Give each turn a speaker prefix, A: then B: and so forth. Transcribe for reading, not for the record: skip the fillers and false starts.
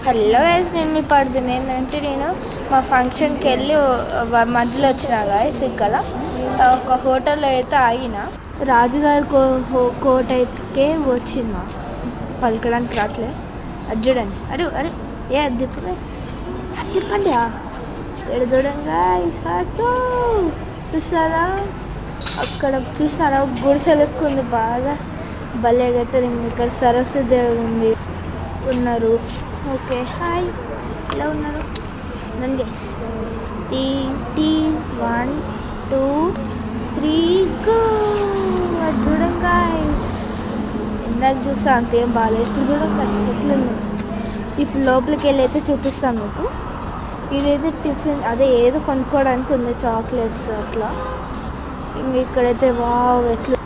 A: Hello guys, నేను మీ పడుతుంది ఏంటంటే నేను మా ఫంక్షన్కి వెళ్ళి మధ్యలో వచ్చిన గైస్ ఇక్కడ ఒక హోటల్లో అయితే ఆగిన రాజుగారి కోట అయితే వచ్చింది పలకడానికి రాట్లే. అది చూడండి, అడు అరే ఏ అది తిప్పండి, అది తిప్పండి ఎడు చూడంగా ఈసారి చూసారా, అక్కడ చూసినారా గుడిసె లెక్క ఉంది, బాగా భలే కట్టారు. ఇక్కడ సరస్వతి దేవి ఉంది ఉన్నారు. ఓకే హాయ్, ఎలా ఉన్నారు? నన్ను గెస్. Tea 1 2 3 go. అది చూడండి గైస్, ఇందాక చూసా అంతేం బాగాలేదు, ఇప్పుడు చూడండి గైస్ ఎట్లుంది. ఇప్పుడు లోపలికి వెళ్ళి అయితే చూపిస్తాను మీకు. ఇదైతే టిఫిన్ అదే ఏదో కొనుక్కోవడానికి ఉంది, చాక్లెట్స్ అట్లా. ఇంక ఇక్కడైతే వావ్ ఎట్లా